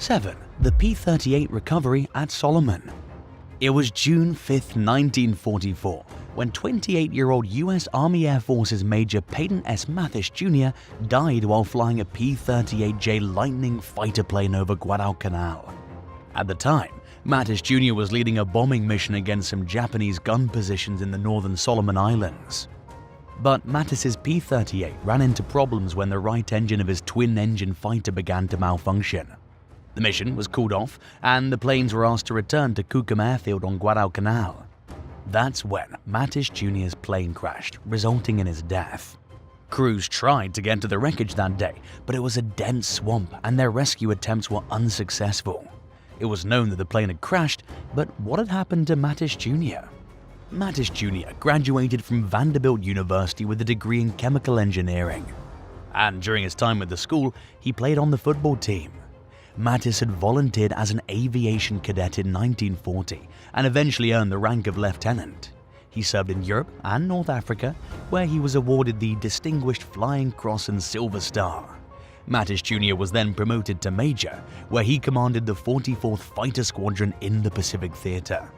7. The P38 Recovery at Solomon. It was June 5, 1944, when 28-year-old U.S. Army Air Forces Major Peyton S. Mathis Jr. died while flying a P-38J Lightning fighter plane over Guadalcanal. At the time, Mathis Jr. was leading a bombing mission against some Japanese gun positions in the northern Solomon Islands. But Mathis's P-38 ran into problems when the right engine of his twin-engine fighter began to malfunction. The mission was called off, and the planes were asked to return to Kukum Airfield on Guadalcanal. That's when Mathis Jr.'s plane crashed, resulting in his death. Crews tried to get to the wreckage that day, but it was a dense swamp and their rescue attempts were unsuccessful. It was known that the plane had crashed, but what had happened to Mathis Jr.? Mathis Jr. graduated from Vanderbilt University with a degree in chemical engineering. And during his time at the school, he played on the football team. Mathis had volunteered as an aviation cadet in 1940 and eventually earned the rank of lieutenant. He served in Europe and North Africa, where he was awarded the Distinguished Flying Cross and Silver Star. Mathis Jr. was then promoted to major, where he commanded the 44th Fighter Squadron in the Pacific Theater.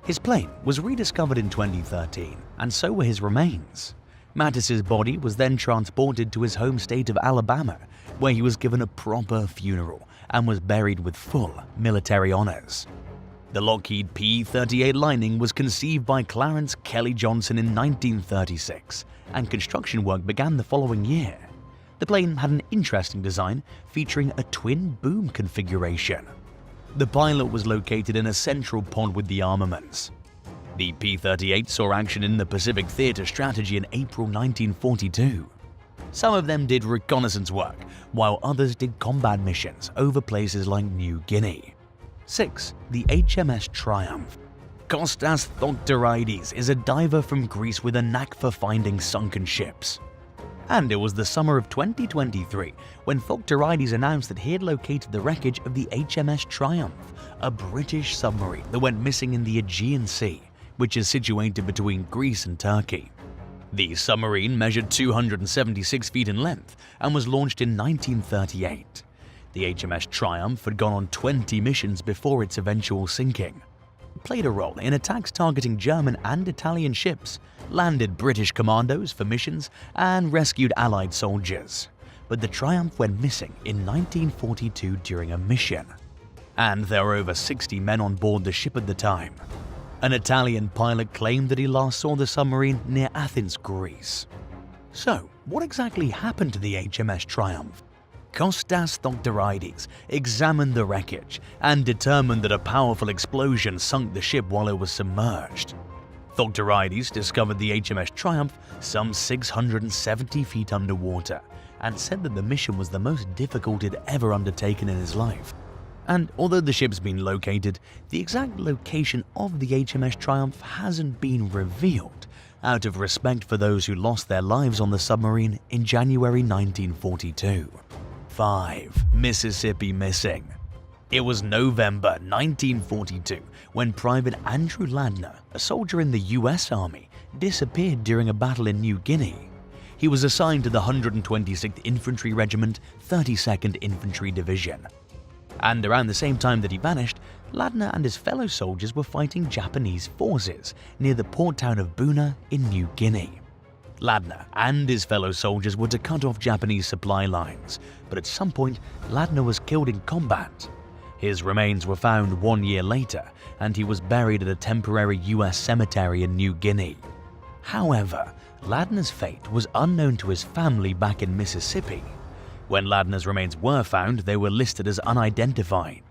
His plane was rediscovered in 2013, and so were his remains. Mathis's body was then transported to his home state of Alabama, where he was given a proper funeral and was buried with full military honors. The Lockheed P-38 Lightning was conceived by Clarence Kelly Johnson in 1936, and construction work began the following year. The plane had an interesting design featuring a twin boom configuration. The pilot was located in a central pod with the armaments. The P-38 saw action in the Pacific Theater Strategy in April 1942. Some of them did reconnaissance work, while others did combat missions over places like New Guinea. 6. The HMS Triumph. Kostas Thoktoridis is a diver from Greece with a knack for finding sunken ships. And it was the summer of 2023 when Thoktoridis announced that he had located the wreckage of the HMS Triumph, a British submarine that went missing in the Aegean Sea, which is situated between Greece and Turkey. The submarine measured 276 feet in length and was launched in 1938. The HMS Triumph had gone on 20 missions before its eventual sinking. It played a role in attacks targeting German and Italian ships, landed British commandos for missions, and rescued Allied soldiers. But the Triumph went missing in 1942 during a mission. And there were over 60 men on board the ship at the time. An Italian pilot claimed that he last saw the submarine near Athens, Greece. So, what exactly happened to the HMS Triumph? Kostas Thoktoridis examined the wreckage and determined that a powerful explosion sunk the ship while it was submerged. Thoktoridis discovered the HMS Triumph some 670 feet underwater and said that the mission was the most difficult he'd ever undertaken in his life. And although the ship's been located, the exact location of the HMS Triumph hasn't been revealed, out of respect for those who lost their lives on the submarine in January 1942. 5. Mississippi Missing. It was November 1942 when Private Andrew Ladner, a soldier in the U.S. Army, disappeared during a battle in New Guinea. He was assigned to the 126th Infantry Regiment, 32nd Infantry Division. And around the same time that he vanished, Ladner and his fellow soldiers were fighting Japanese forces near the port town of Buna in New Guinea. Ladner and his fellow soldiers were to cut off Japanese supply lines, but at some point Ladner was killed in combat. His remains were found 1 year later, and he was buried at a temporary U.S. cemetery in New Guinea. However, Ladner's fate was unknown to his family back in Mississippi. When Ladner's remains were found, they were listed as unidentified.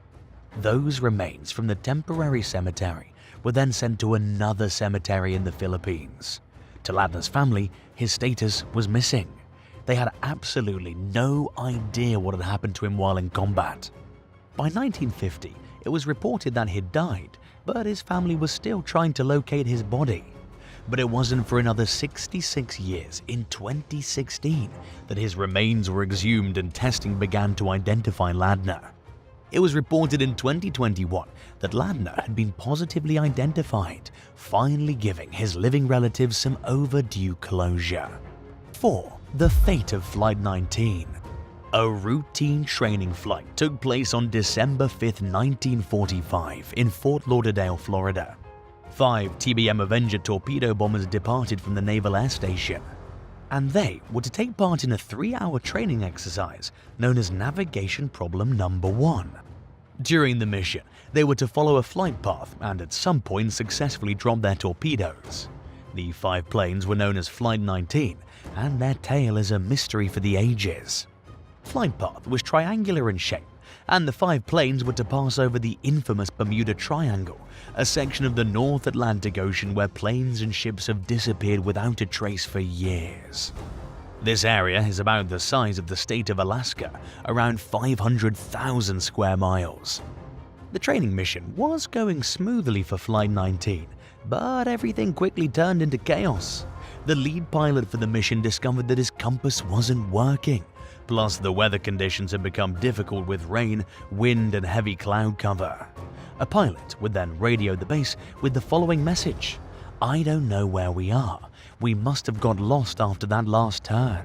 Those remains from the temporary cemetery were then sent to another cemetery in the Philippines. To Ladner's family, his status was missing. They had absolutely no idea what had happened to him while in combat. By 1950, it was reported that he'd died, but his family was still trying to locate his body. But it wasn't for another 66 years, in 2016, that his remains were exhumed and testing began to identify Ladner. It was reported in 2021 that Ladner had been positively identified, finally giving his living relatives some overdue closure. 4. The fate of Flight 19. A routine training flight took place on December 5, 1945 in Fort Lauderdale, Florida. 5 TBM Avenger torpedo bombers departed from the Naval Air Station, and they were to take part in a 3-hour training exercise known as Navigation Problem Number 1. During the mission, they were to follow a flight path and at some point successfully drop their torpedoes. The 5 planes were known as Flight 19, and their tale is a mystery for the ages. Flight path was triangular in shape, and the 5 planes were to pass over the infamous Bermuda Triangle, a section of the North Atlantic Ocean where planes and ships have disappeared without a trace for years. This area is about the size of the state of Alaska, around 500,000 square miles. The training mission was going smoothly for Flight 19, but everything quickly turned into chaos. The lead pilot for the mission discovered that his compass wasn't working. Plus, the weather conditions had become difficult with rain, wind, and heavy cloud cover. A pilot would then radio the base with the following message: "I don't know where we are. We must have got lost after that last turn."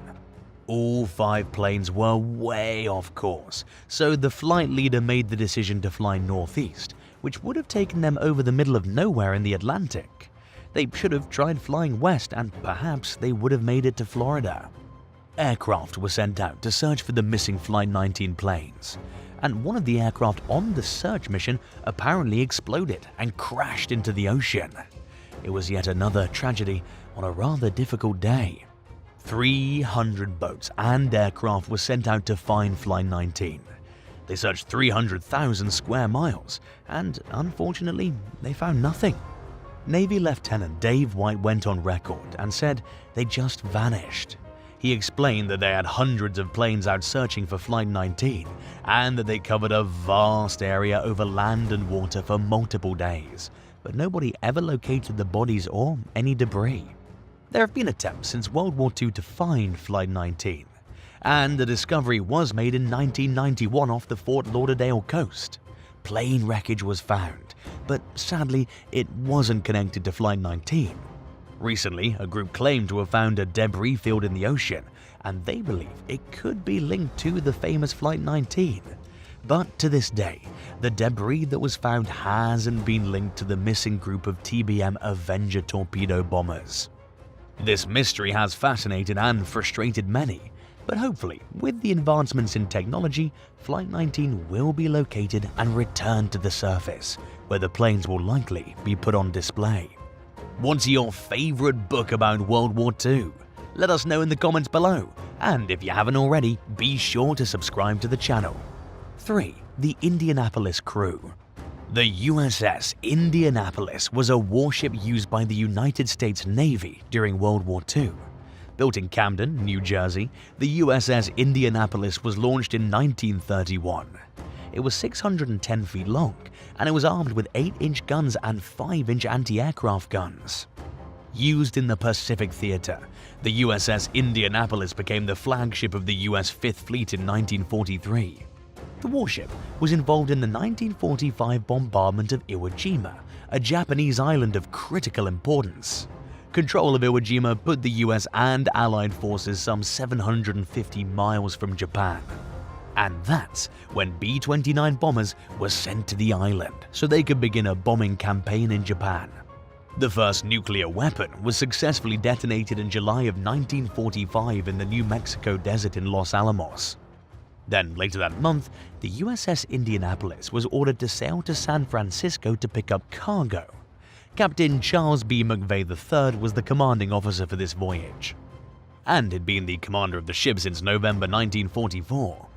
All 5 planes were way off course, so the flight leader made the decision to fly northeast, which would have taken them over the middle of nowhere in the Atlantic. They should have tried flying west, and perhaps they would have made it to Florida. Aircraft were sent out to search for the missing Flight 19 planes, and one of the aircraft on the search mission apparently exploded and crashed into the ocean. It was yet another tragedy on a rather difficult day. 300 boats and aircraft were sent out to find Flight 19. They searched 300,000 square miles, and unfortunately, they found nothing. Navy Lieutenant Dave White went on record and said they just vanished. He explained that they had hundreds of planes out searching for Flight 19, and that they covered a vast area over land and water for multiple days, but nobody ever located the bodies or any debris. There have been attempts since World War II to find Flight 19, and the discovery was made in 1991 off the Fort Lauderdale coast. Plane wreckage was found, but sadly it wasn't connected to Flight 19. Recently, a group claimed to have found a debris field in the ocean, and they believe it could be linked to the famous Flight 19. But to this day, the debris that was found hasn't been linked to the missing group of TBM Avenger torpedo bombers. This mystery has fascinated and frustrated many, but hopefully, with the advancements in technology, Flight 19 will be located and returned to the surface, where the planes will likely be put on display. What's your favorite book about World War II? Let us know in the comments below, and if you haven't already, be sure to subscribe to the channel. 3. The Indianapolis Crew. The USS Indianapolis was a warship used by the United States Navy during World War II. Built in Camden, New Jersey, the USS Indianapolis was launched in 1931. It was 610 feet long, and it was armed with 8-inch guns and 5-inch anti-aircraft guns. Used in the Pacific Theater, the USS Indianapolis became the flagship of the US 5th Fleet in 1943. The warship was involved in the 1945 bombardment of Iwo Jima, a Japanese island of critical importance. Control of Iwo Jima put the US and Allied forces some 750 miles from Japan. And that's when B29 bombers were sent to the island so they could begin a bombing campaign in Japan. The first nuclear weapon was successfully detonated in July of 1945 in the New Mexico desert in Los Alamos. Then later that month, the USS Indianapolis was ordered to sail to San Francisco to pick up cargo. Captain Charles B. McVay III was the commanding officer for this voyage, and had been the commander of the ship since November 1944.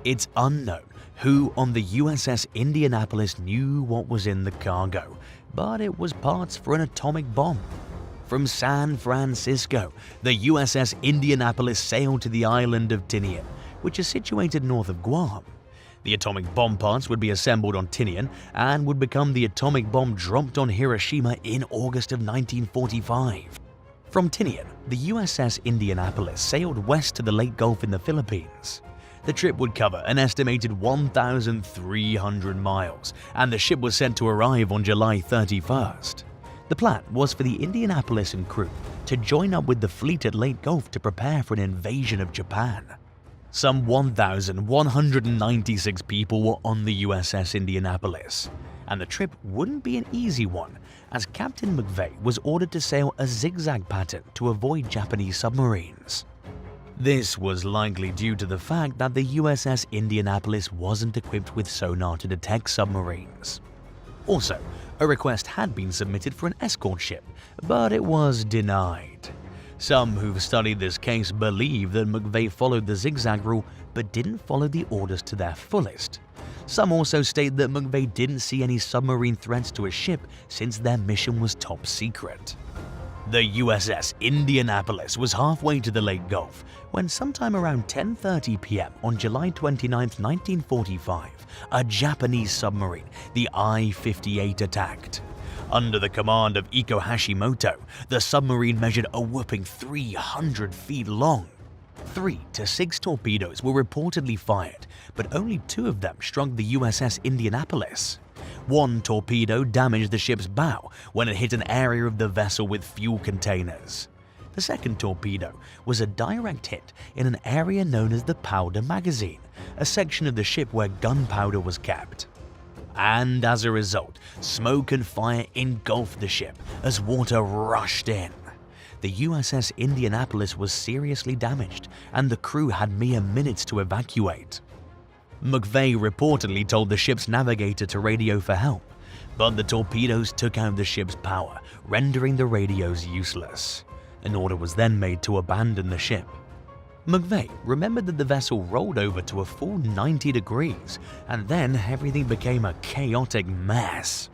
It's unknown who on the USS Indianapolis knew what was in the cargo, but it was parts for an atomic bomb. From San Francisco, the USS Indianapolis sailed to the island of Tinian, which is situated north of Guam. The atomic bomb parts would be assembled on Tinian and would become the atomic bomb dropped on Hiroshima in August of 1945. From Tinian, the USS Indianapolis sailed west to the Lake Gulf in the Philippines. The trip would cover an estimated 1,300 miles, and the ship was set to arrive on July 31st. The plan was for the Indianapolis and crew to join up with the fleet at Lake Gulf to prepare for an invasion of Japan. Some 1,196 people were on the USS Indianapolis, and the trip wouldn't be an easy one, as Captain McVeigh was ordered to sail a zigzag pattern to avoid Japanese submarines. This was likely due to the fact that the USS Indianapolis wasn't equipped with sonar to detect submarines. Also, a request had been submitted for an escort ship, but it was denied. Some who've studied this case believe that McVeigh followed the zigzag rule but didn't follow the orders to their fullest. Some also state that McVeigh didn't see any submarine threats to his ship since their mission was top secret. The USS Indianapolis was halfway to the Lake Gulf when sometime around 10:30 p.m. on July 29, 1945, a Japanese submarine, the I-58, attacked. Under the command of Iko Hashimoto, the submarine measured a whopping 300 feet long. 3 to 6 torpedoes were reportedly fired, but only 2 of them struck the USS Indianapolis. One torpedo damaged the ship's bow when it hit an area of the vessel with fuel containers. The second torpedo was a direct hit in an area known as the powder magazine, a section of the ship where gunpowder was kept. And as a result, smoke and fire engulfed the ship as water rushed in. The USS Indianapolis was seriously damaged, and the crew had mere minutes to evacuate. McVeigh reportedly told the ship's navigator to radio for help, but the torpedoes took out the ship's power, rendering the radios useless. An order was then made to abandon the ship. McVeigh remembered that the vessel rolled over to a full 90 degrees, and then everything became a chaotic mess.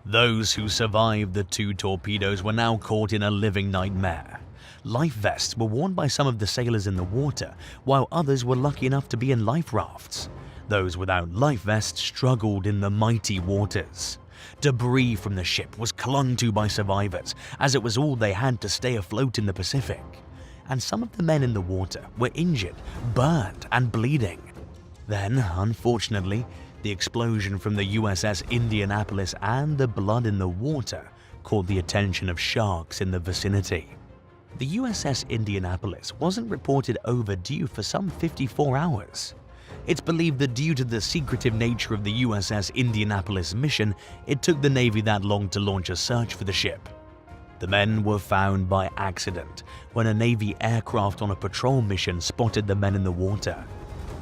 Those who survived the 2 torpedoes were now caught in a living nightmare. Life vests were worn by some of the sailors in the water, while others were lucky enough to be in life rafts. Those without life vests struggled in the mighty waters. Debris from the ship was clung to by survivors, as it was all they had to stay afloat in the Pacific. And some of the men in the water were injured, burned, and bleeding. Then, unfortunately, the explosion from the USS Indianapolis and the blood in the water caught the attention of sharks in the vicinity. The USS Indianapolis wasn't reported overdue for some 54 hours. It's believed that due to the secretive nature of the USS Indianapolis mission, it took the Navy that long to launch a search for the ship. The men were found by accident when a Navy aircraft on a patrol mission spotted the men in the water.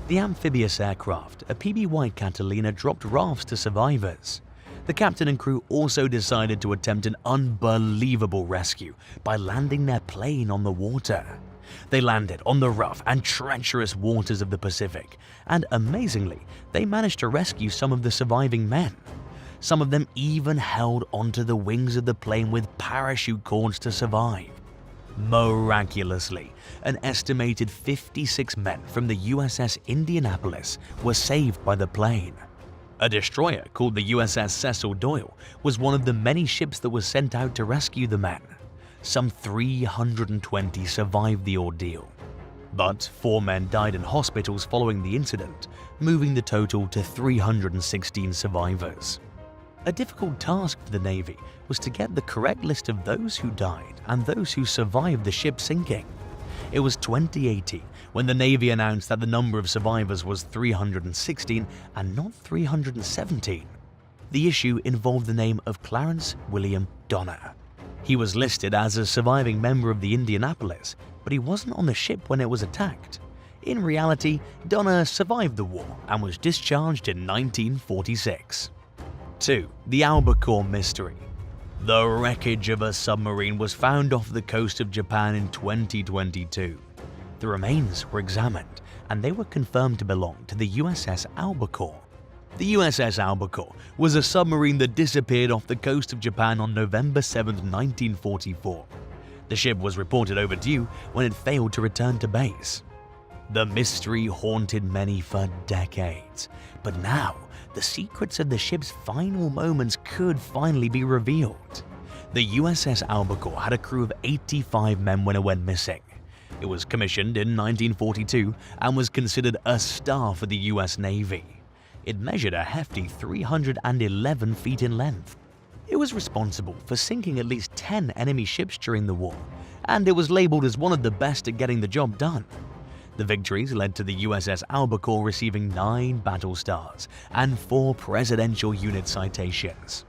The amphibious aircraft, a PBY Catalina, dropped rafts to survivors. The captain and crew also decided to attempt an unbelievable rescue by landing their plane on the water. They landed on the rough and treacherous waters of the Pacific, and amazingly, they managed to rescue some of the surviving men. Some of them even held onto the wings of the plane with parachute cords to survive. Miraculously, an estimated 56 men from the USS Indianapolis were saved by the plane. A destroyer called the USS Cecil Doyle was one of the many ships that was sent out to rescue the men. Some 320 survived the ordeal, but 4 men died in hospitals following the incident, moving the total to 316 survivors. A difficult task for the Navy was to get the correct list of those who died and those who survived the ship sinking. It was 2018 when the Navy announced that the number of survivors was 316 and not 317. The issue involved the name of Clarence William Donner. He was listed as a surviving member of the Indianapolis, but he wasn't on the ship when it was attacked. In reality, Donner survived the war and was discharged in 1946. 2. The Albaore Mystery. The wreckage of a submarine was found off the coast of Japan in 2022. The remains were examined, and they were confirmed to belong to the USS Albaore. The USS Albaore was a submarine that disappeared off the coast of Japan on November 7, 1944. The ship was reported overdue when it failed to return to base. The mystery haunted many for decades, but now the secrets of the ship's final moments could finally be revealed. The USS Albaore had a crew of 85 men when it went missing. It was commissioned in 1942 and was considered a star for the US Navy. It measured a hefty 311 feet in length. It was responsible for sinking at least 10 enemy ships during the war, and it was labeled as one of the best at getting the job done. The victories led to the USS Albaore receiving 9 battle stars and 4 Presidential Unit citations.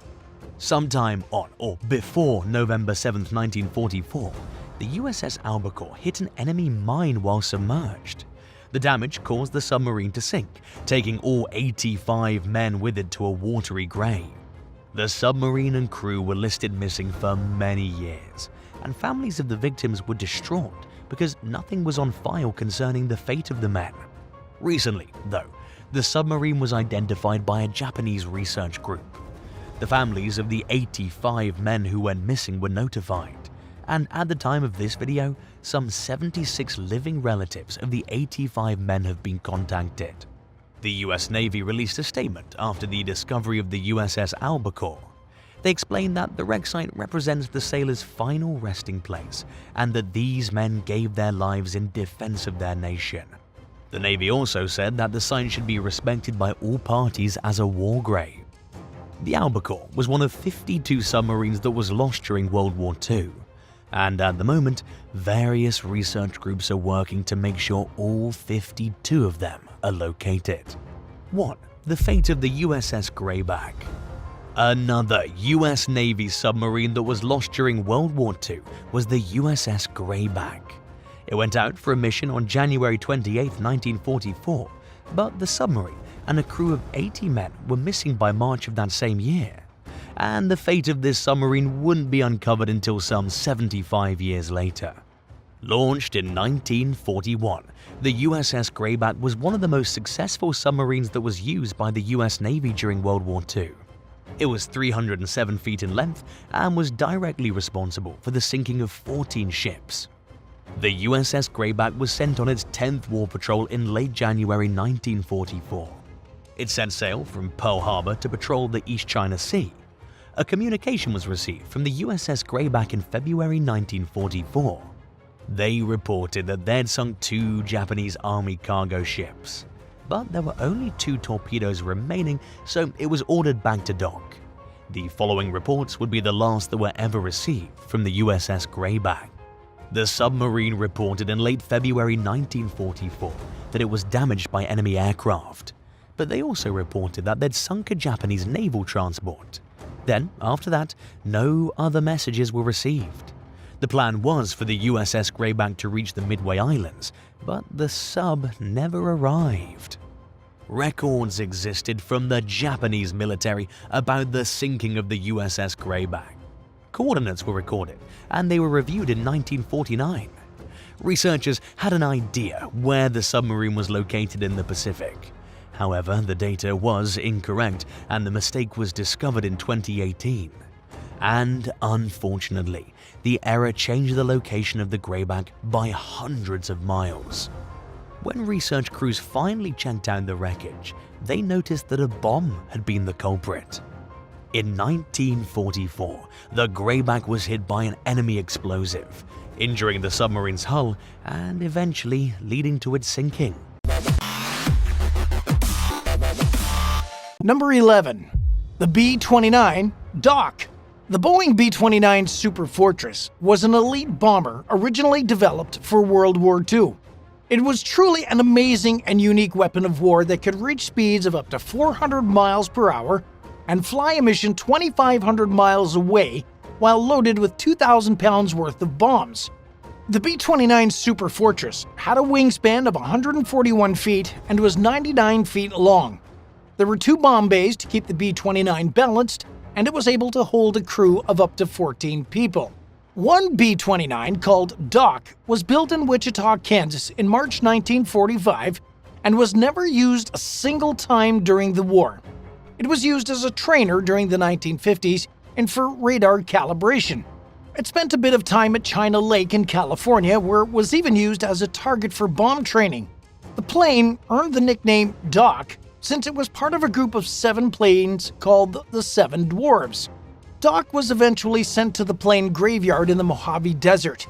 Sometime on or before November 7, 1944, the USS Albaore hit an enemy mine while submerged. The damage caused the submarine to sink, taking all 85 men with it to a watery grave. The submarine and crew were listed missing for many years, and families of the victims were distraught because nothing was on file concerning the fate of the men. Recently, though, the submarine was identified by a Japanese research group. The families of the 85 men who went missing were notified, and at the time of this video, some 76 living relatives of the 85 men have been contacted. The US Navy released a statement after the discovery of the USS Albaore. They explained that the wreck site represents the sailors' final resting place and that these men gave their lives in defense of their nation. The Navy also said that the site should be respected by all parties as a war grave. The Albaore was one of 52 submarines that was lost during World War II, and at the moment, various research groups are working to make sure all 52 of them are located. 1. The fate of the USS Greyback. Another US Navy submarine that was lost during World War II was the USS Greyback. It went out for a mission on January 28, 1944, but the submarine and a crew of 80 men were missing by March of that same year, and the fate of this submarine wouldn't be uncovered until some 75 years later. Launched in 1941, the USS Greyback was one of the most successful submarines that was used by the US Navy during World War II. It was 307 feet in length and was directly responsible for the sinking of 14 ships. The USS Greyback was sent on its 10th war patrol in late January 1944. It set sail from Pearl Harbor to patrol the East China Sea. A communication was received from the USS Greyback in February 1944. They reported that they'd sunk 2 Japanese Army cargo ships, but there were only 2 torpedoes remaining, so it was ordered back to dock. The following reports would be the last that were ever received from the USS Greyback. The submarine reported in late February 1944 that it was damaged by enemy aircraft, but they also reported that they'd sunk a Japanese naval transport. Then, after that, no other messages were received. The plan was for the USS Greyback to reach the Midway Islands, but the sub never arrived. Records existed from the Japanese military about the sinking of the USS Greyback. Coordinates were recorded, and they were reviewed in 1949. Researchers had an idea where the submarine was located in the Pacific. However, the data was incorrect, and the mistake was discovered in 2018. And unfortunately, the error changed the location of the Greyback by hundreds of miles. When research crews finally checked out the wreckage, they noticed that a bomb had been the culprit. In 1944, the Greyback was hit by an enemy explosive, injuring the submarine's hull and eventually leading to its sinking. Number 11. The B29 Dock. The Boeing B29 Super Fortress was an elite bomber originally developed for World War II. It was truly an amazing and unique weapon of war that could reach speeds of up to 400 miles per hour and fly a mission 2,500 miles away while loaded with 2,000 pounds worth of bombs. The B29 Super Fortress had a wingspan of 141 feet and was 99 feet long. There were 2 bomb bays to keep the B-29 balanced, and it was able to hold a crew of up to 14 people. One B-29, called Dock, was built in Wichita, Kansas in March 1945 and was never used a single time during the war. It was used as a trainer during the 1950s and for radar calibration. It spent a bit of time at China Lake in California, where it was even used as a target for bomb training. The plane earned the nickname Dock since it was part of a group of 7 planes called the Seven Dwarves. Dock was eventually sent to the plane graveyard in the Mojave Desert.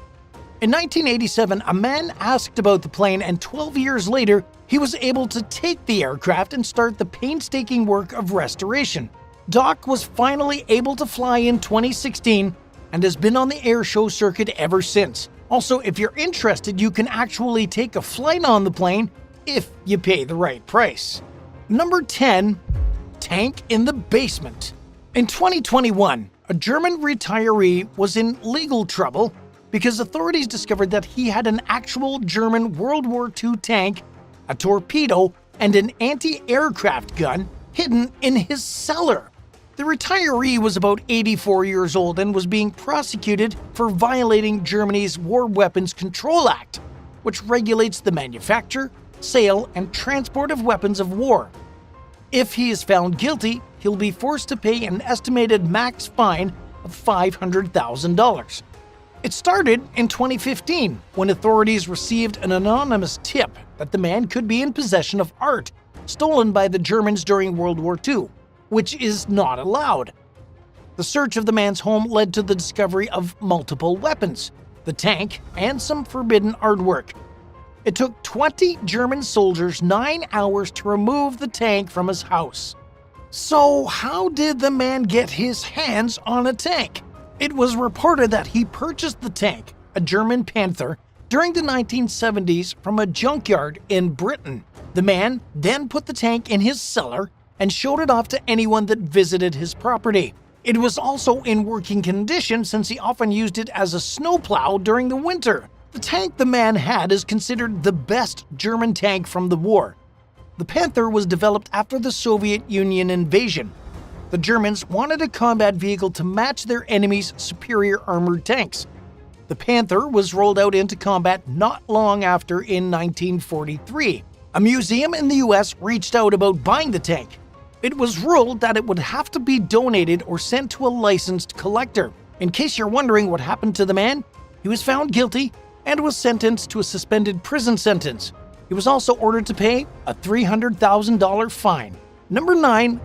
In 1987, a man asked about the plane, and 12 years later, he was able to take the aircraft and start the painstaking work of restoration. Dock was finally able to fly in 2016 and has been on the airshow circuit ever since, Also, if you're interested, you can actually take a flight on the plane if you pay the right price. Number 10. Tank in the basement. In 2021, a German retiree was in legal trouble because authorities discovered that he had an actual German World War II tank, a torpedo, and an anti-aircraft gun hidden in his cellar. The retiree was about 84 years old and was being prosecuted for violating Germany's War Weapons Control Act, which regulates the manufacture, sale, and transport of weapons of war. If he is found guilty, he'll be forced to pay an estimated max fine of $500,000. It started in 2015 when authorities received an anonymous tip that the man could be in possession of art stolen by the Germans during World War II, which is not allowed. The search of the man's home led to the discovery of multiple weapons, the tank, and some forbidden artwork. It took 20 German soldiers 9 hours to remove the tank from his house. So how did the man get his hands on a tank? It was reported that he purchased the tank, a German Panther, during the 1970s from a junkyard in Britain. The man then put the tank in his cellar and showed it off to anyone that visited his property. It was also in working condition since he often used it as a snowplow during the winter. The tank the man had is considered the best German tank from the war. The Panther was developed after the Soviet Union invasion. The Germans wanted a combat vehicle to match their enemies' superior armored tanks. The Panther was rolled out into combat not long after in 1943. A museum in the US reached out about buying the tank. It was ruled that it would have to be donated or sent to a licensed collector. In case you're wondering what happened to the man, he was found guilty and was sentenced to a suspended prison sentence. He was also ordered to pay a $300,000 fine. Number 9.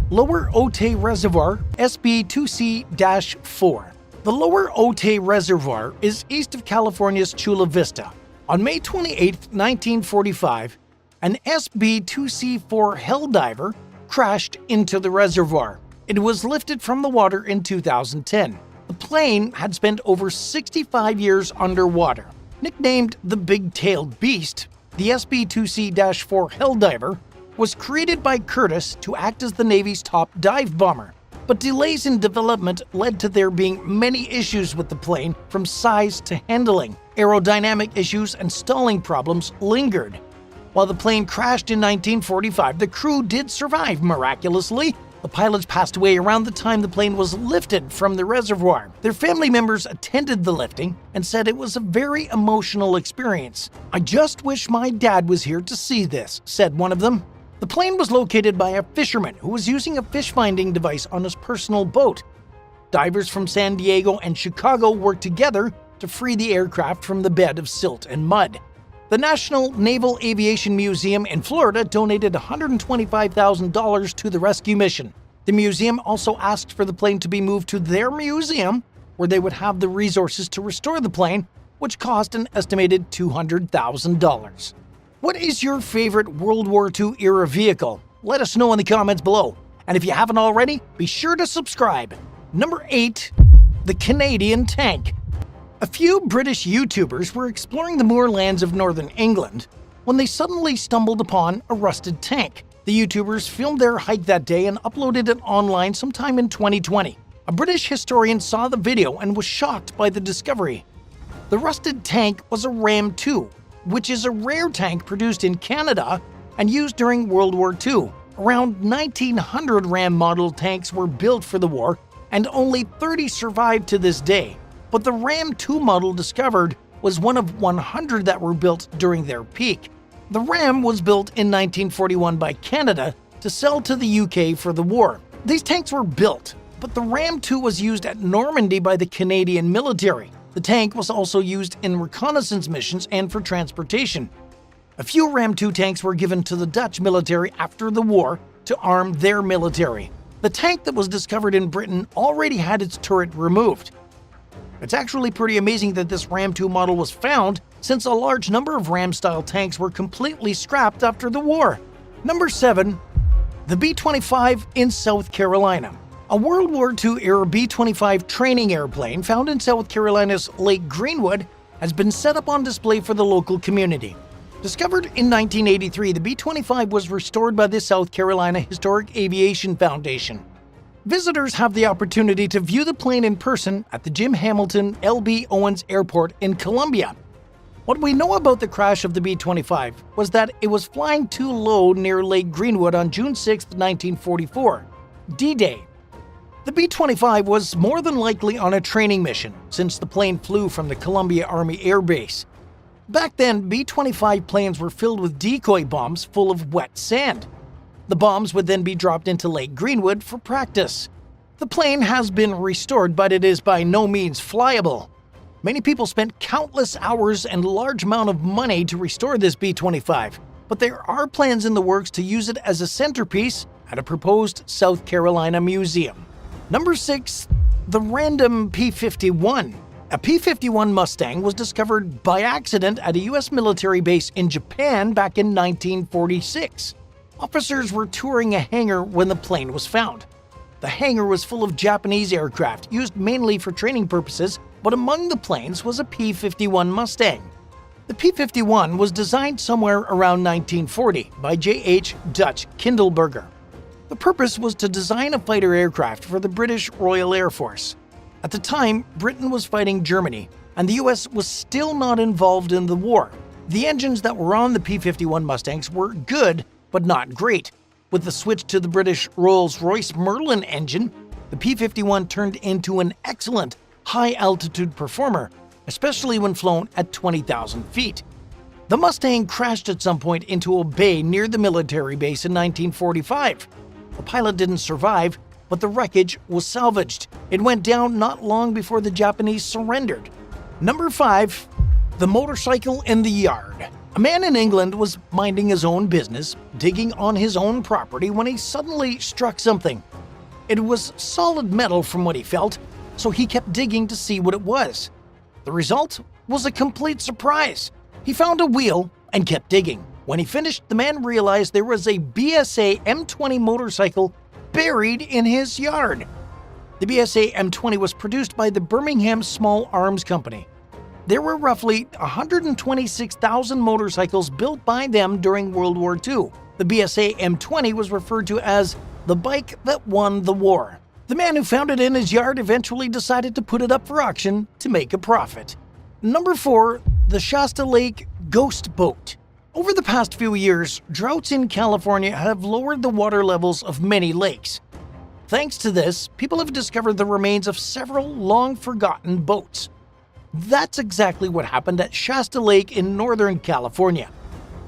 Lower Otay Reservoir, SB2C-4. The Lower Otay Reservoir is east of California's Chula Vista. On May 28, 1945, an SB2C-4 helldiver crashed into the reservoir. It was lifted from the water in 2010. The plane had spent over 65 years underwater. Nicknamed the Big-Tailed Beast, the SB2C-4 helldiver was created by Curtiss to act as the Navy's top dive bomber. But delays in development led to there being many issues with the plane, from size to handling. Aerodynamic issues and stalling problems lingered. While the plane crashed in 1945, the crew did survive miraculously. The pilots passed away around the time the plane was lifted from the reservoir. Their family members attended the lifting and said it was a very emotional experience. "I just wish my dad was here to see this," said one of them. The plane was located by a fisherman who was using a fish-finding device on his personal boat. Divers from San Diego and Chicago worked together to free the aircraft from the bed of silt and mud. The National Naval Aviation Museum in Florida donated $125,000 to the rescue mission. The museum also asked for the plane to be moved to their museum, where they would have the resources to restore the plane, which cost an estimated $200,000. What is your favorite World War II era vehicle? Let us know in the comments below. And if you haven't already, be sure to subscribe. Number 8. The Canadian Tank. A few British YouTubers were exploring the moorlands of northern England when they suddenly stumbled upon a rusted tank. The YouTubers filmed their hike that day and uploaded it online sometime in 2020. A British historian saw the video and was shocked by the discovery. The rusted tank was a Ram II, which is a rare tank produced in Canada and used during World War II. Around 1,900 Ram model tanks were built for the war, and only 30 survived to this day. But the Ram II model discovered was one of 100 that were built during their peak. The Ram was built in 1941 by Canada to sell to the UK for the war. These tanks were built, but the Ram II was used at Normandy by the Canadian military. The tank was also used in reconnaissance missions and for transportation. A few Ram II tanks were given to the Dutch military after the war to arm their military. The tank that was discovered in Britain already had its turret removed. It's actually pretty amazing that this Ram II model was found, since a large number of Ram-style tanks were completely scrapped after the war. Number 7. The B-25 in South Carolina. A World War II-era B-25 training airplane found in South Carolina's Lake Greenwood has been set up on display for the local community. Discovered in 1983, the B-25 was restored by the South Carolina Historic Aviation Foundation. Visitors have the opportunity to view the plane in person at the Jim Hamilton L.B. Owens Airport in Columbia. What we know about the crash of the B-25 was that it was flying too low near Lake Greenwood on June 6, 1944, D-Day. The B-25 was more than likely on a training mission, since the plane flew from the Columbia Army Air Base. Back then, B-25 planes were filled with decoy bombs full of wet sand. The bombs would then be dropped into Lake Greenwood for practice. The plane has been restored, but it is by no means flyable. Many people spent countless hours and a large amount of money to restore this B-25, but there are plans in the works to use it as a centerpiece at a proposed South Carolina museum. Number 6. The Random P51. A P51 Mustang was discovered by accident at a U.S. military base in Japan back in 1946. Officers were touring a hangar when the plane was found. The hangar was full of Japanese aircraft used mainly for training purposes, but among the planes was a P51 Mustang. The P51 was designed somewhere around 1940 by J.H. Dutch Kindleberger. The purpose was to design a fighter aircraft for the British Royal Air Force. At the time, Britain was fighting Germany, and the US was still not involved in the war. The engines that were on the P-51 Mustangs were good, but not great. With the switch to the British Rolls-Royce Merlin engine, the P-51 turned into an excellent high-altitude performer, especially when flown at 20,000 feet. The Mustang crashed at some point into a bay near the military base in 1945. The pilot didn't survive, but the wreckage was salvaged. It went down not long before the Japanese surrendered. Number 5. The motorcycle in the yard. A man in England was minding his own business, digging on his own property, when he suddenly struck something. It was solid metal from what he felt, so he kept digging to see what it was. The result was a complete surprise. He found a wheel and kept digging. When he finished, the man realized there was a BSA M20 motorcycle buried in his yard. The BSA M20 was produced by the Birmingham Small Arms Company. There were roughly 126,000 motorcycles built by them during World War II. The BSA M20 was referred to as the bike that won the war. The man who found it in his yard eventually decided to put it up for auction to make a profit. Number 4. The Shasta Lake Ghost Boat. Over the past few years, droughts in California have lowered the water levels of many lakes. Thanks to this, people have discovered the remains of several long-forgotten boats. That's exactly what happened at Shasta Lake in Northern California.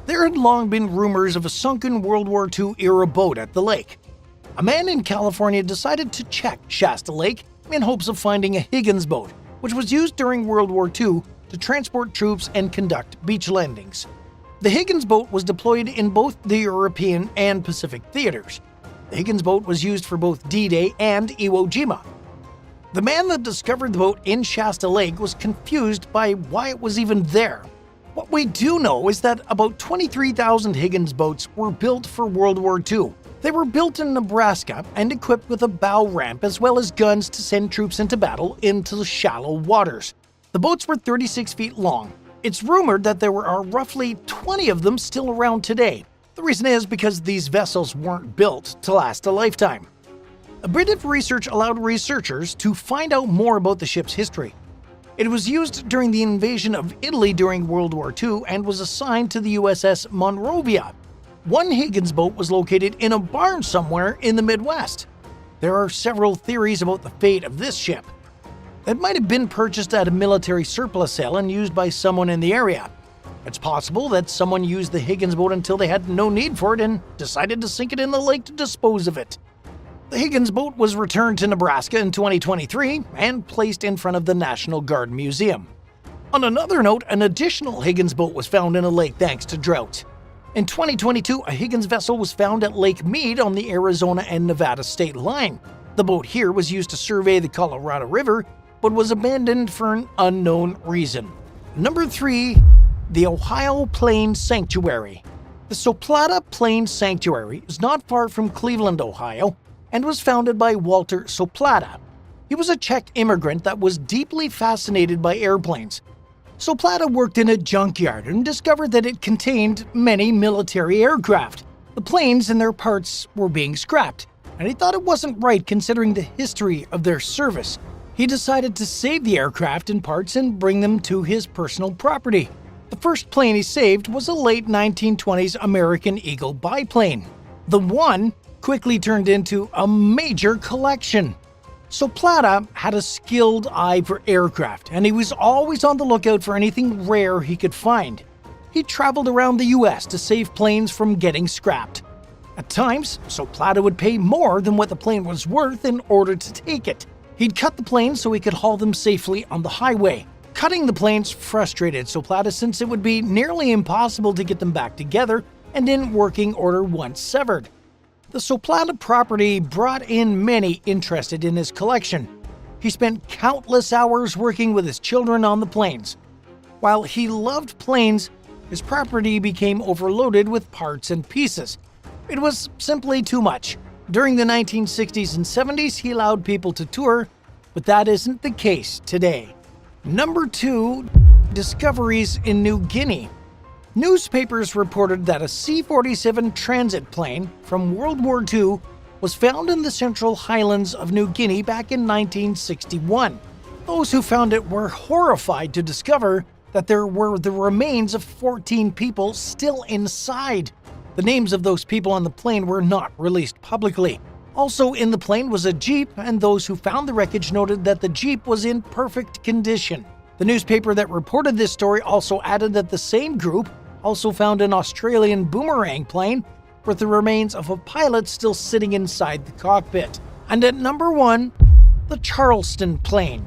There had long been rumors of a sunken World War II-era boat at the lake. A man in California decided to check Shasta Lake in hopes of finding a Higgins boat, which was used during World War II to transport troops and conduct beach landings. The Higgins boat was deployed in both the European and Pacific theaters. The Higgins boat was used for both D-Day and Iwo Jima. The man that discovered the boat in Shasta Lake was confused by why it was even there. What we do know is that about 23,000 Higgins boats were built for World War II. They were built in Nebraska and equipped with a bow ramp as well as guns to send troops into battle into shallow waters. The boats were 36 feet long. It's rumored that there are roughly 20 of them still around today. The reason is because these vessels weren't built to last a lifetime. A bit of research allowed researchers to find out more about the ship's history. It was used during the invasion of Italy during World War II and was assigned to the USS Monrovia. One Higgins boat was located in a barn somewhere in the Midwest. There are several theories about the fate of this ship. It might have been purchased at a military surplus sale and used by someone in the area. It's possible that someone used the Higgins boat until they had no need for it and decided to sink it in the lake to dispose of it. The Higgins boat was returned to Nebraska in 2023 and placed in front of the National Guard Museum. On another note, an additional Higgins boat was found in a lake thanks to drought. In 2022, a Higgins vessel was found at Lake Mead on the Arizona and Nevada state line. The boat here was used to survey the Colorado River, but was abandoned for an unknown reason. Number 3. The Ohio Plains Sanctuary. The Soplata Plains Sanctuary is not far from Cleveland, Ohio, and was founded by Walter Soplata. He was a Czech immigrant that was deeply fascinated by airplanes. So Plata worked in a junkyard and discovered that it contained many military aircraft. The planes and their parts were being scrapped, and he thought it wasn't right considering the history of their service. He decided to save the aircraft and parts and bring them to his personal property. The first plane he saved was a late 1920s American Eagle biplane. The one quickly turned into a major collection. So Plata had a skilled eye for aircraft, and he was always on the lookout for anything rare he could find. He traveled around the US to save planes from getting scrapped. At times, so Plata would pay more than what the plane was worth in order to take it. He'd cut the planes so he could haul them safely on the highway. Cutting the planes frustrated so Plata since it would be nearly impossible to get them back together and in working order once severed. The Soplata property brought in many interested in his collection. He spent countless hours working with his children on the planes. While he loved planes, his property became overloaded with parts and pieces. It was simply too much. During the 1960s and 70s, he allowed people to tour, but that isn't the case today. Number 2. Discoveries in New Guinea. Newspapers reported that a C-47 transit plane from World War II was found in the central highlands of New Guinea back in 1961. Those who found it were horrified to discover that there were the remains of 14 people still inside. The names of those people on the plane were not released publicly. Also in the plane was a Jeep, and those who found the wreckage noted that the Jeep was in perfect condition. The newspaper that reported this story also added that the same group also found an Australian boomerang plane with the remains of a pilot still sitting inside the cockpit. And at number 1, the Charleston Plane.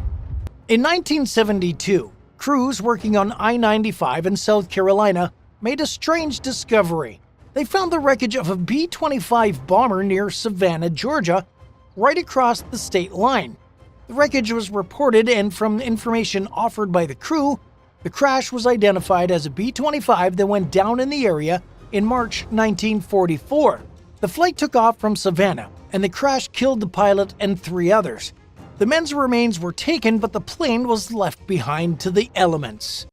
In 1972, crews working on I-95 in South Carolina made a strange discovery. They found the wreckage of a B-29 bomber near Savannah, Georgia, right across the state line. The wreckage was reported, and from information offered by the crew, the crash was identified as a B-29 that went down in the area in March 1944. The flight took off from Savannah, and the crash killed the pilot and 3 others. The men's remains were taken, but the plane was left behind to the elements.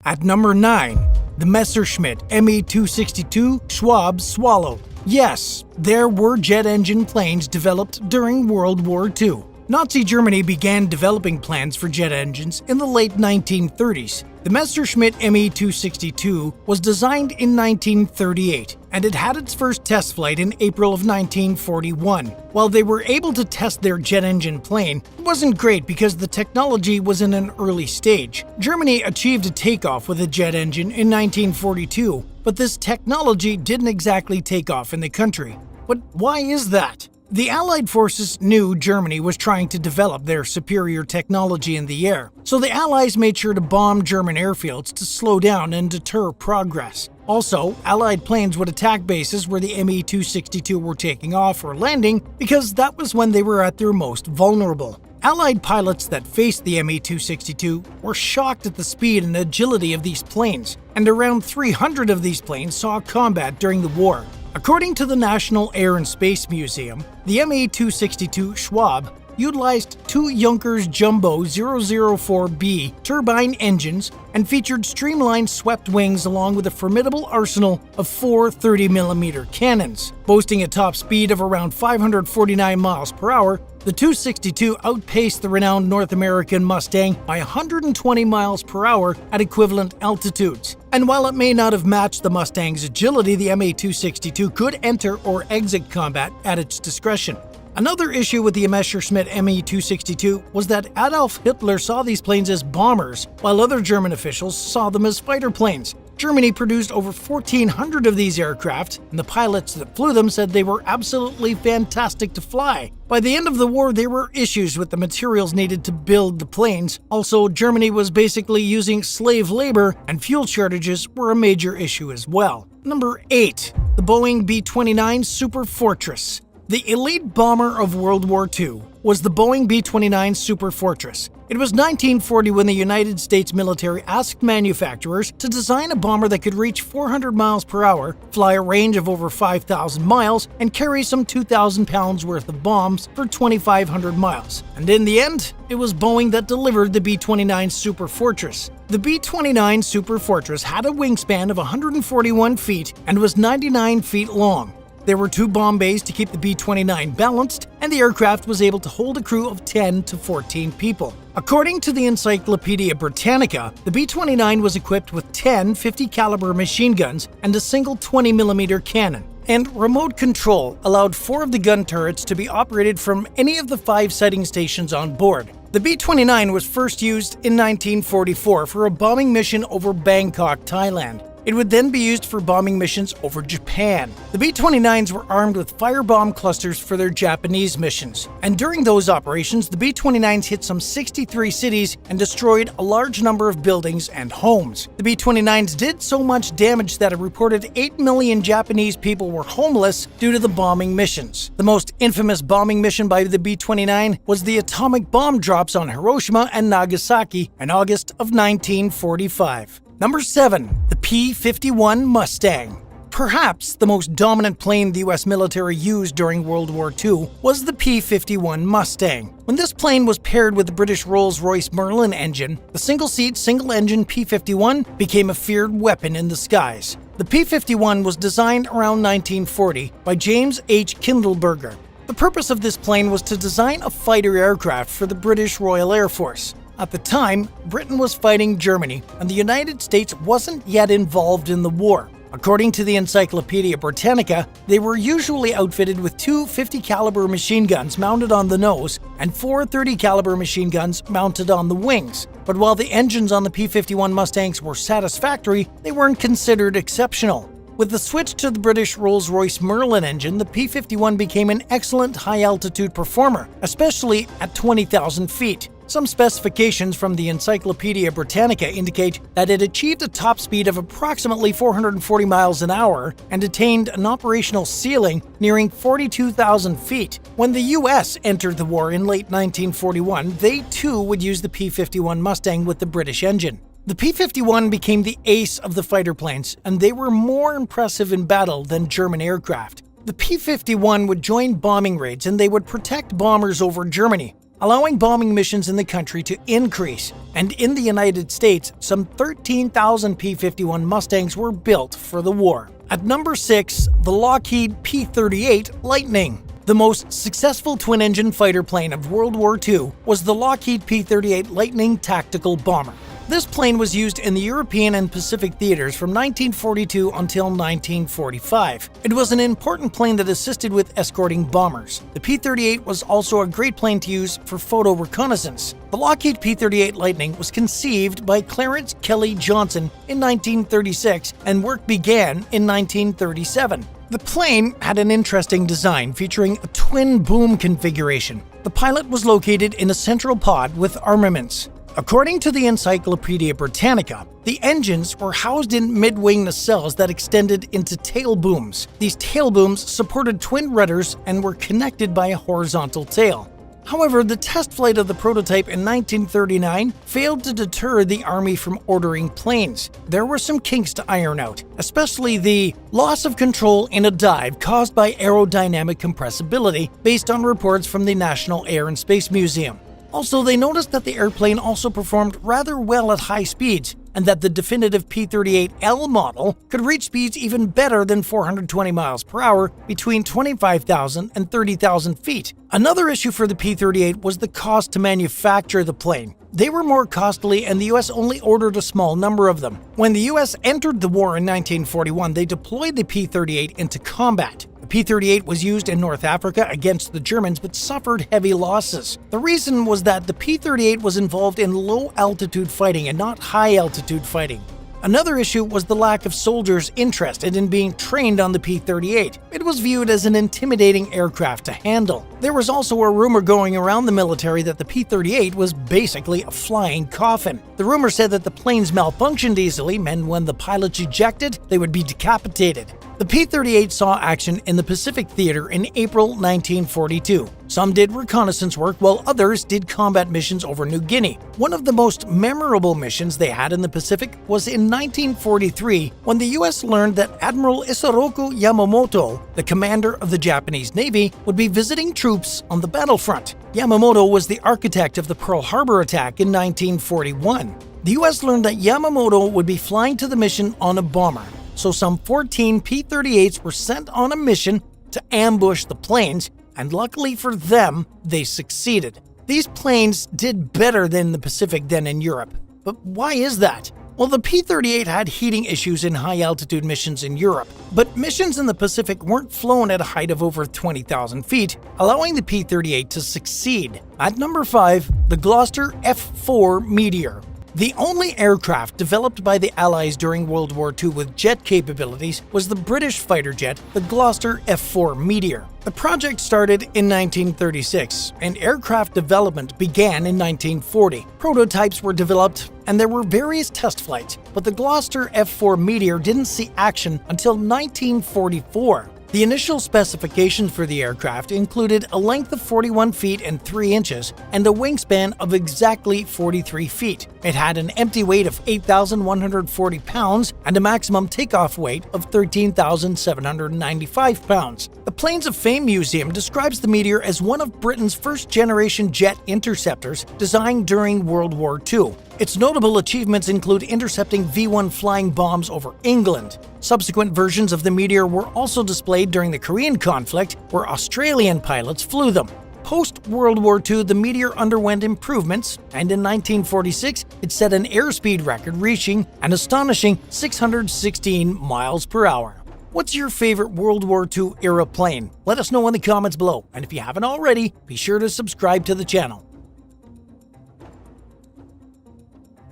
At number 9, the Messerschmitt ME262 Schwab Swallow. Yes, there were jet engine planes developed during World War II. Nazi Germany began developing plans for jet engines in the late 1930s. The Messerschmitt ME262 was designed in 1938, and it had its first test flight in April of 1941. While they were able to test their jet engine plane, it wasn't great because the technology was in an early stage. Germany achieved a takeoff with a jet engine in 1942, but this technology didn't exactly take off in the country. But why is that? The Allied forces knew Germany was trying to develop their superior technology in the air, so the Allies made sure to bomb German airfields to slow down and deter progress. Also, Allied planes would attack bases where the ME262 were taking off or landing because that was when they were at their most vulnerable. Allied pilots that faced the ME262 were shocked at the speed and agility of these planes, and around 300 of these planes saw combat during the war. According to the National Air and Space Museum, the ME262 Schwab utilized 2 Junkers Jumbo 004B turbine engines and featured streamlined swept wings along with a formidable arsenal of 4 30mm cannons. Boasting a top speed of around 549 miles per hour, the 262 outpaced the renowned North American Mustang by 120 miles per hour at equivalent altitudes. And while it may not have matched the Mustang's agility, the ME262 could enter or exit combat at its discretion. Another issue with the Messerschmitt ME262 was that Adolf Hitler saw these planes as bombers, while other German officials saw them as fighter planes. Germany produced over 1,400 of these aircraft, and the pilots that flew them said they were absolutely fantastic to fly. By the end of the war, there were issues with the materials needed to build the planes. Also, Germany was basically using slave labor, and fuel shortages were a major issue as well. Number 8. The Boeing B29 Super Fortress. The elite bomber of World War II was the Boeing B-29 Super Fortress. It was 1940 when the United States military asked manufacturers to design a bomber that could reach 400 miles per hour, fly a range of over 5,000 miles, and carry some 2,000 pounds worth of bombs for 2,500 miles. And in the end, it was Boeing that delivered the B-29 Super Fortress. The B-29 Super Fortress had a wingspan of 141 feet and was 99 feet long. There were 2 bomb bays to keep the B-29 balanced, and the aircraft was able to hold a crew of 10 to 14 people. According to the Encyclopedia Britannica, the B-29 was equipped with 10 50 caliber machine guns and a single 20mm cannon. And remote control allowed 4 of the gun turrets to be operated from any of the 5 sighting stations on board. The B-29 was first used in 1944 for a bombing mission over Bangkok, Thailand. It would then be used for bombing missions over Japan. The B-29s were armed with firebomb clusters for their Japanese missions. And during those operations, the B-29s hit some 63 cities and destroyed a large number of buildings and homes. The B-29s did so much damage that a reported 8 million Japanese people were homeless due to the bombing missions. The most infamous bombing mission by the B-29 was the atomic bomb drops on Hiroshima and Nagasaki in August of 1945. Number 7. The P51 Mustang. Perhaps the most dominant plane the US military used during World War II was the P51 Mustang. When this plane was paired with the British Rolls-Royce Merlin engine, the single-seat, single-engine P51 became a feared weapon in the skies. The P51 was designed around 1940 by James H. Kindleberger. The purpose of this plane was to design a fighter aircraft for the British Royal Air Force. At the time, Britain was fighting Germany, and the United States wasn't yet involved in the war. According to the Encyclopedia Britannica, they were usually outfitted with 2 50 caliber machine guns mounted on the nose and 4 30 caliber machine guns mounted on the wings. But while the engines on the P51 Mustangs were satisfactory, they weren't considered exceptional. With the switch to the British Rolls-Royce Merlin engine, the P51 became an excellent high-altitude performer, especially at 20,000 feet. Some specifications from the Encyclopedia Britannica indicate that it achieved a top speed of approximately 440 miles an hour and attained an operational ceiling nearing 42,000 feet. When the US entered the war in late 1941, they too would use the P-51 Mustang with the British engine. The P-51 became the ace of the fighter planes, and they were more impressive in battle than German aircraft. The P-51 would join bombing raids, and they would protect bombers over Germany, allowing bombing missions in the country to increase. And in the United States, some 13,000 P-51 Mustangs were built for the war. At number 6, the Lockheed P38 Lightning. The most successful twin-engine fighter plane of World War II was the Lockheed P38 Lightning tactical bomber. This plane was used in the European and Pacific theaters from 1942 until 1945. It was an important plane that assisted with escorting bombers. The P-38 was also a great plane to use for photo reconnaissance. The Lockheed P-38 Lightning was conceived by Clarence Kelly Johnson in 1936, and work began in 1937. The plane had an interesting design featuring a twin boom configuration. The pilot was located in a central pod with armaments. According to the Encyclopedia Britannica, the engines were housed in mid-wing nacelles that extended into tail booms. These tail booms supported twin rudders and were connected by a horizontal tail. However, the test flight of the prototype in 1939 failed to deter the Army from ordering planes. There were some kinks to iron out, especially the loss of control in a dive caused by aerodynamic compressibility, based on reports from the National Air and Space Museum. Also, they noticed that the airplane also performed rather well at high speeds, and that the definitive P-38L model could reach speeds even better than 420 miles per hour between 25,000 and 30,000 feet. Another issue for the P-38 was the cost to manufacture the plane. They were more costly, and the US only ordered a small number of them. When the US entered the war in 1941, they deployed the P-38 into combat. The P-38 was used in North Africa against the Germans but suffered heavy losses. The reason was that the P-38 was involved in low-altitude fighting and not high-altitude fighting. Another issue was the lack of soldiers interested in being trained on the P-38. It was viewed as an intimidating aircraft to handle. There was also a rumor going around the military that the P-38 was basically a flying coffin. The rumor said that the planes malfunctioned easily, and when the pilots ejected, they would be decapitated. The P-38 saw action in the Pacific Theater in April 1942. Some did reconnaissance work while others did combat missions over New Guinea. One of the most memorable missions they had in the Pacific was in 1943 when the US learned that Admiral Isoroku Yamamoto, the commander of the Japanese Navy, would be visiting troops on the battlefront. Yamamoto was the architect of the Pearl Harbor attack in 1941. The US learned that Yamamoto would be flying to the mission on a bomber. So some 14 P-38s were sent on a mission to ambush the planes, and luckily for them, they succeeded. These planes did better than the Pacific than in Europe. But why is that? Well, the P-38 had heating issues in high-altitude missions in Europe, but missions in the Pacific weren't flown at a height of over 20,000 feet, allowing the P-38 to succeed. At number 5, the Gloucester F4 Meteor. The only aircraft developed by the Allies during World War II with jet capabilities was the British fighter jet, the Gloucester F4 Meteor. The project started in 1936, and aircraft development began in 1940. Prototypes were developed, and there were various test flights, but the Gloucester F4 Meteor didn't see action until 1944. The initial specifications for the aircraft included a length of 41 feet and 3 inches and a wingspan of exactly 43 feet. It had an empty weight of 8,140 pounds and a maximum takeoff weight of 13,795 pounds. The Planes of Fame Museum describes the Meteor as one of Britain's first-generation jet interceptors designed during World War II. Its notable achievements include intercepting V-1 flying bombs over England. Subsequent versions of the Meteor were also displayed during the Korean conflict, where Australian pilots flew them. Post-World War II, the Meteor underwent improvements, and in 1946, it set an airspeed record reaching an astonishing 616 miles per hour. What's your favorite World War II era plane? Let us know in the comments below, and if you haven't already, be sure to subscribe to the channel.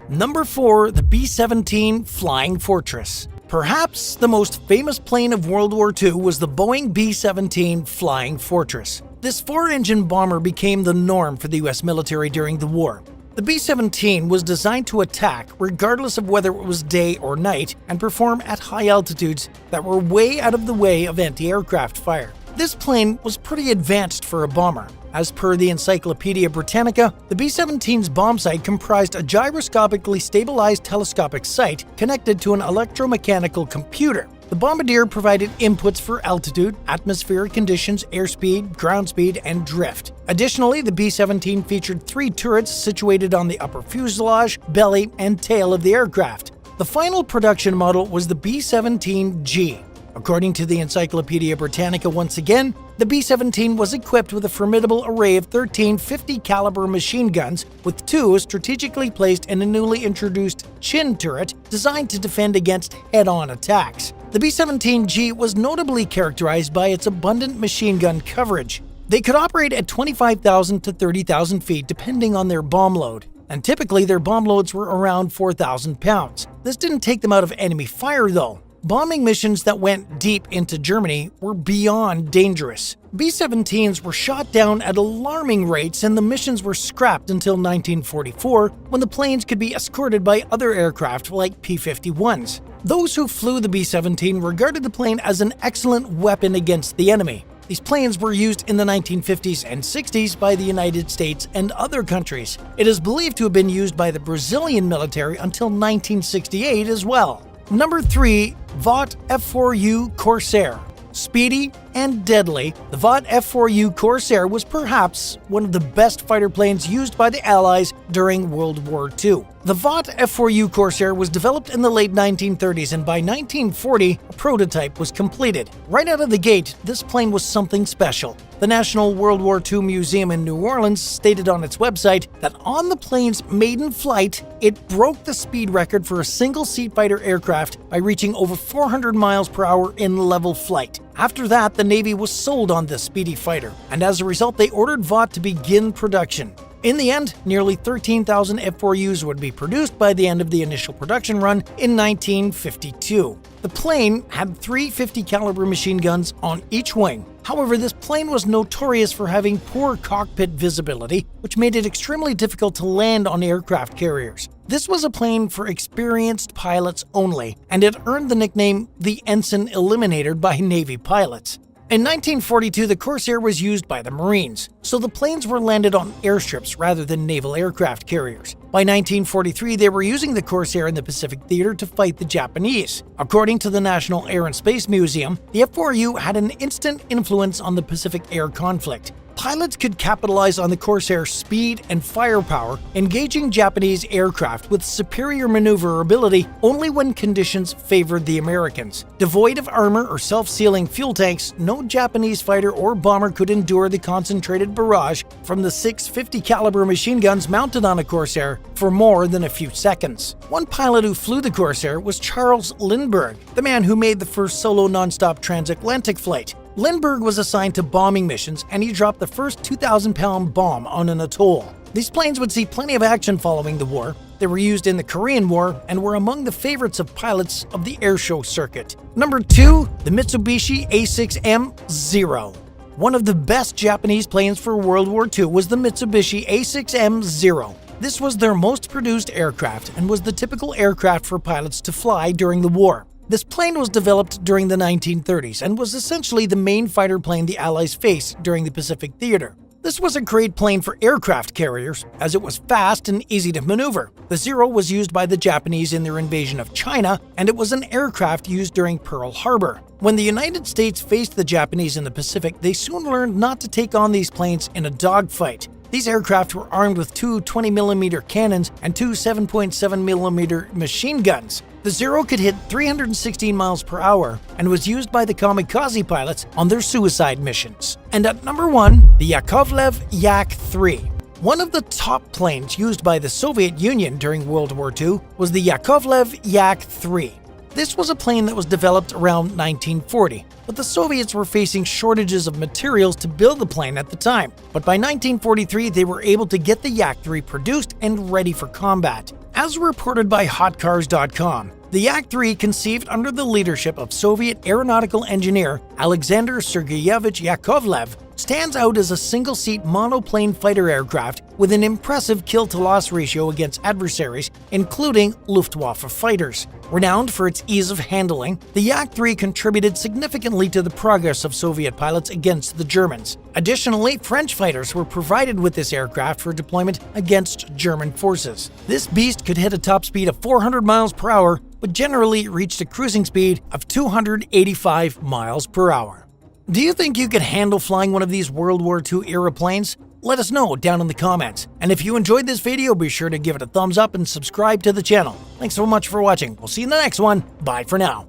Number 4, the B-17 Flying Fortress. Perhaps the most famous plane of World War II was the Boeing B-17 Flying Fortress. This 4-engine bomber became the norm for the US military during the war. The B-17 was designed to attack regardless of whether it was day or night and perform at high altitudes that were way out of the way of anti-aircraft fire. This plane was pretty advanced for a bomber. As per the Encyclopedia Britannica, the B-17's bomb sight comprised a gyroscopically stabilized telescopic sight connected to an electromechanical computer. The bombardier provided inputs for altitude, atmospheric conditions, airspeed, ground speed, and drift. Additionally, the B-17 featured 3 turrets situated on the upper fuselage, belly, and tail of the aircraft. The final production model was the B-17G. According to the Encyclopedia Britannica once again, the B-17 was equipped with a formidable array of 13 50 caliber machine guns, with 2 strategically placed in a newly introduced chin turret designed to defend against head-on attacks. The B-17G was notably characterized by its abundant machine gun coverage. They could operate at 25,000 to 30,000 feet depending on their bomb load, and typically their bomb loads were around 4,000 pounds. This didn't take them out of enemy fire though. Bombing missions that went deep into Germany were beyond dangerous. B-17s were shot down at alarming rates, and the missions were scrapped until 1944, when the planes could be escorted by other aircraft like P-51s. Those who flew the B-17 regarded the plane as an excellent weapon against the enemy. These planes were used in the 1950s and 60s by the United States and other countries. It is believed to have been used by the Brazilian military until 1968 as well. Number 3, Vought F4U Corsair. Speedy and deadly, the Vought F4U Corsair was perhaps one of the best fighter planes used by the Allies during World War II. The Vought F4U Corsair was developed in the late 1930s, and by 1940, a prototype was completed. Right out of the gate, this plane was something special. The National World War II Museum in New Orleans stated on its website that on the plane's maiden flight, it broke the speed record for a single-seat fighter aircraft by reaching over 400 miles per hour in level flight. After that, the Navy was sold on this speedy fighter, and as a result, they ordered Vought to begin production. In the end, nearly 13,000 F4Us would be produced by the end of the initial production run in 1952. The plane had 3 50 caliber machine guns on each wing. However, this plane was notorious for having poor cockpit visibility, which made it extremely difficult to land on aircraft carriers. This was a plane for experienced pilots only, and it earned the nickname the Ensign Eliminator by Navy pilots. In 1942, the Corsair was used by the Marines, so the planes were landed on airstrips rather than naval aircraft carriers. By 1943, they were using the Corsair in the Pacific Theater to fight the Japanese. According to the National Air and Space Museum, the F4U had an instant influence on the Pacific Air conflict. Pilots could capitalize on the Corsair's speed and firepower, engaging Japanese aircraft with superior maneuverability only when conditions favored the Americans. Devoid of armor or self-sealing fuel tanks, no Japanese fighter or bomber could endure the concentrated barrage from the 650 caliber machine guns mounted on a Corsair for more than a few seconds. One pilot who flew the Corsair was Charles Lindbergh, the man who made the first solo non-stop transatlantic flight. Lindbergh was assigned to bombing missions, and he dropped the first 2,000-pound bomb on an atoll. These planes would see plenty of action following the war. They were used in the Korean War and were among the favorites of pilots of the airshow circuit. Number 2, the Mitsubishi A6M0. One of the best Japanese planes for World War II was the Mitsubishi A6M0. This was their most produced aircraft and was the typical aircraft for pilots to fly during the war. This plane was developed during the 1930s and was essentially the main fighter plane the Allies faced during the Pacific Theater. This was a great plane for aircraft carriers, as it was fast and easy to maneuver. The Zero was used by the Japanese in their invasion of China, and it was an aircraft used during Pearl Harbor. When the United States faced the Japanese in the Pacific, they soon learned not to take on these planes in a dogfight. These aircraft were armed with two 20mm cannons and two 7.7mm machine guns. The Zero could hit 316 miles per hour and was used by the kamikaze pilots on their suicide missions. And at number 1, the Yakovlev Yak III. One of the top planes used by the Soviet Union during World War II was the Yakovlev Yak III. This was a plane that was developed around 1940, but the Soviets were facing shortages of materials to build the plane at the time. But by 1943, they were able to get the Yak III produced and ready for combat. As reported by HotCars.com, the Yak III, conceived under the leadership of Soviet aeronautical engineer Alexander Sergeyevich Yakovlev, stands out as a single-seat monoplane fighter aircraft with an impressive kill-to-loss ratio against adversaries, including Luftwaffe fighters. Renowned for its ease of handling, the Yak III contributed significantly to the progress of Soviet pilots against the Germans. Additionally, French fighters were provided with this aircraft for deployment against German forces. This beast could hit a top speed of 400 miles per hour, but generally reached a cruising speed of 285 miles per hour. Do you think you could handle flying one of these World War II era planes? Let us know down in the comments. And if you enjoyed this video, be sure to give it a thumbs up and subscribe to the channel. Thanks so much for watching. We'll see you in the next one. Bye for now.